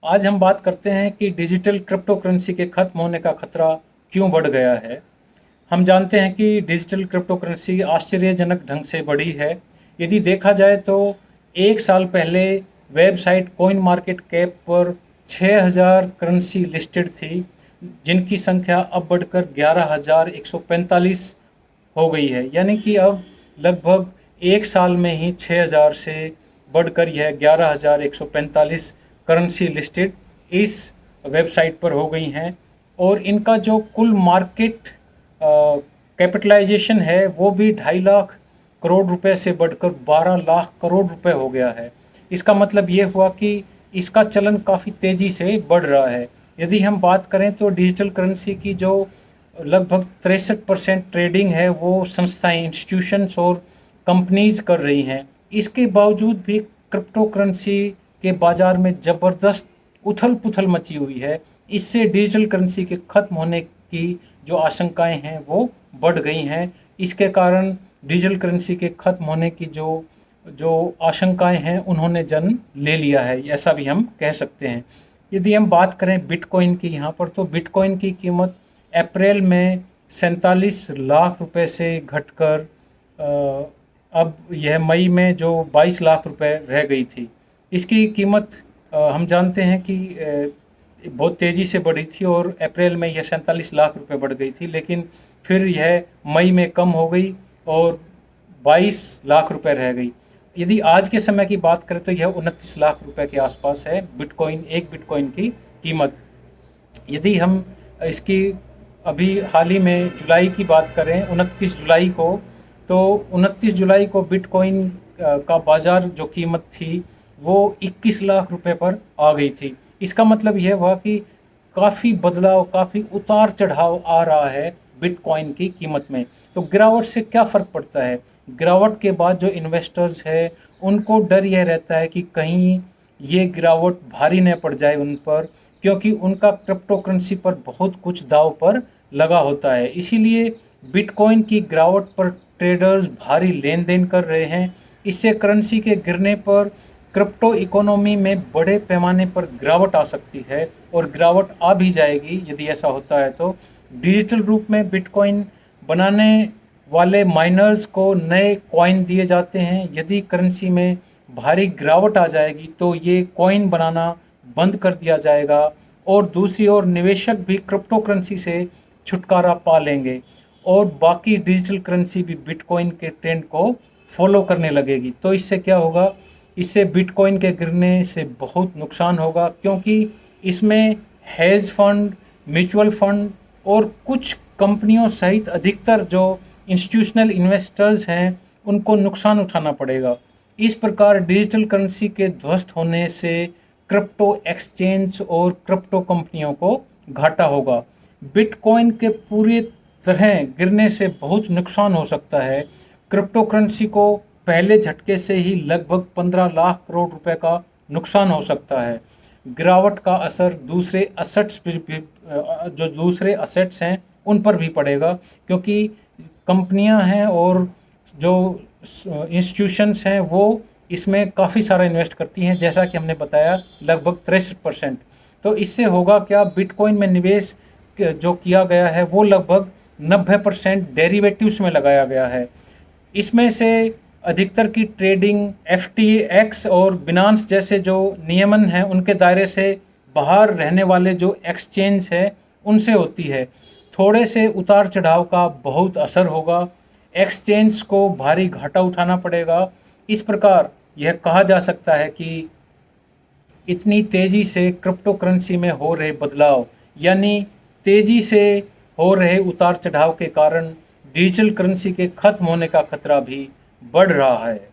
आज हम बात करते हैं कि डिजिटल क्रिप्टो करेंसी के खत्म होने का खतरा क्यों बढ़ गया है। हम जानते हैं कि डिजिटल क्रिप्टो करेंसी आश्चर्यजनक ढंग से बढ़ी है। यदि देखा जाए तो 1 साल पहले वेबसाइट कॉइन मार्केट कैप पर 6000 करेंसी लिस्टेड थी, जिनकी संख्या अब बढ़कर 11,145 हो गई है। यानी कि अब लगभग 1 साल में ही 6000 से बढ़कर यह 11,145 करेंसी लिस्टेड इस वेबसाइट पर हो गई हैं। और इनका जो कुल मार्केट कैपिटलाइजेशन है वो भी 2.5 लाख करोड़ रुपए से बढ़कर 12 लाख करोड़ रुपए हो गया है। इसका मतलब ये हुआ कि इसका चलन काफ़ी तेज़ी से बढ़ रहा है। यदि हम बात करें तो डिजिटल करेंसी की जो लगभग 63% ट्रेडिंग है वो संस्थाएं, इंस्टीट्यूशंस और कंपनीज कर रही हैं। इसके बावजूद भी क्रिप्टो करेंसी के बाज़ार में ज़बरदस्त उथल-पुथल मची हुई है। इससे डिजिटल करेंसी के ख़त्म होने की जो आशंकाएँ हैं वो बढ़ गई हैं। इसके कारण डिजिटल करेंसी के ख़त्म होने की जो जो आशंकाएँ हैं उन्होंने जन्म ले लिया है, ऐसा भी हम कह सकते हैं। यदि हम बात करें बिटकॉइन की यहाँ पर, तो बिटकॉइन की कीमत अप्रैल में 47 लाख रुपए से घटकर अब यह मई में जो 22 लाख रुपए रह गई थी। इसकी कीमत हम जानते हैं कि बहुत तेज़ी से बढ़ी थी और अप्रैल में यह 47 लाख रुपए बढ़ गई थी, लेकिन फिर यह मई में कम हो गई और 22 लाख रुपए रह गई। यदि आज के समय की बात करें तो यह 29 लाख रुपए के आसपास है बिटकॉइन, एक बिटकॉइन की कीमत। यदि हम इसकी अभी हाल ही में जुलाई की बात करें 29 जुलाई को, तो 29 जुलाई को बिटकॉइन का बाज़ार जो कीमत थी वो 21 लाख रुपए पर आ गई थी। इसका मतलब यह हुआ कि काफ़ी बदलाव, काफ़ी उतार-चढ़ाव आ रहा है बिटकॉइन की कीमत में। तो गिरावट से क्या फ़र्क पड़ता है? गिरावट के बाद जो इन्वेस्टर्स हैं, उनको डर यह रहता है कि कहीं ये गिरावट भारी न पड़ जाए उन पर, क्योंकि उनका क्रिप्टो करेंसी पर बहुत कुछ दांव पर लगा होता है। इसीलिए बिटकॉइन की गिरावट पर ट्रेडर्स भारी लेन-देन कर रहे हैं। इससे करेंसी के गिरने पर क्रिप्टो इकोनॉमी में बड़े पैमाने पर गिरावट आ सकती है और गिरावट आ भी जाएगी यदि ऐसा होता है तो। डिजिटल रूप में बिटकॉइन बनाने वाले माइनर्स को नए कॉइन दिए जाते हैं। यदि करेंसी में भारी गिरावट आ जाएगी तो ये कॉइन बनाना बंद कर दिया जाएगा और दूसरी ओर निवेशक भी क्रिप्टो करेंसी से छुटकारा पा लेंगे और बाकी डिजिटल करेंसी भी बिटकॉइन के ट्रेंड को फॉलो करने लगेगी। तो इससे क्या होगा? इससे बिटकॉइन के गिरने से बहुत नुकसान होगा, क्योंकि इसमें हेज फंड, म्यूचुअल फंड और कुछ कंपनियों सहित अधिकतर जो इंस्टीट्यूशनल इन्वेस्टर्स हैं उनको नुकसान उठाना पड़ेगा। इस प्रकार डिजिटल करेंसी के ध्वस्त होने से क्रिप्टो एक्सचेंज और क्रिप्टो कंपनियों को घाटा होगा। बिटकॉइन के पूरी तरह गिरने से बहुत नुकसान हो सकता है। क्रिप्टो करेंसी को पहले झटके से ही लगभग 15 लाख करोड़ रुपए का नुकसान हो सकता है। गिरावट का असर दूसरे असेट्स पर भी, जो दूसरे असेट्स हैं उन पर भी पड़ेगा, क्योंकि कंपनियां हैं और जो इंस्टीट्यूशंस हैं वो इसमें काफ़ी सारा इन्वेस्ट करती हैं, जैसा कि हमने बताया लगभग 63%। तो इससे होगा क्या? बिटकॉइन में निवेश जो किया गया है वो लगभग 90% डेरिवेटिव्स में लगाया गया है। इसमें से अधिकतर की ट्रेडिंग एफटीएक्स और बिनांस जैसे जो नियमन हैं उनके दायरे से बाहर रहने वाले जो एक्सचेंज है उनसे होती है। थोड़े से उतार चढ़ाव का बहुत असर होगा, एक्सचेंज को भारी घाटा उठाना पड़ेगा। इस प्रकार यह कहा जा सकता है कि इतनी तेज़ी से क्रिप्टो करेंसी में हो रहे बदलाव, यानी तेज़ी से हो रहे उतार चढ़ाव के कारण डिजिटल करेंसी के खत्म होने का खतरा भी बढ़ रहा है।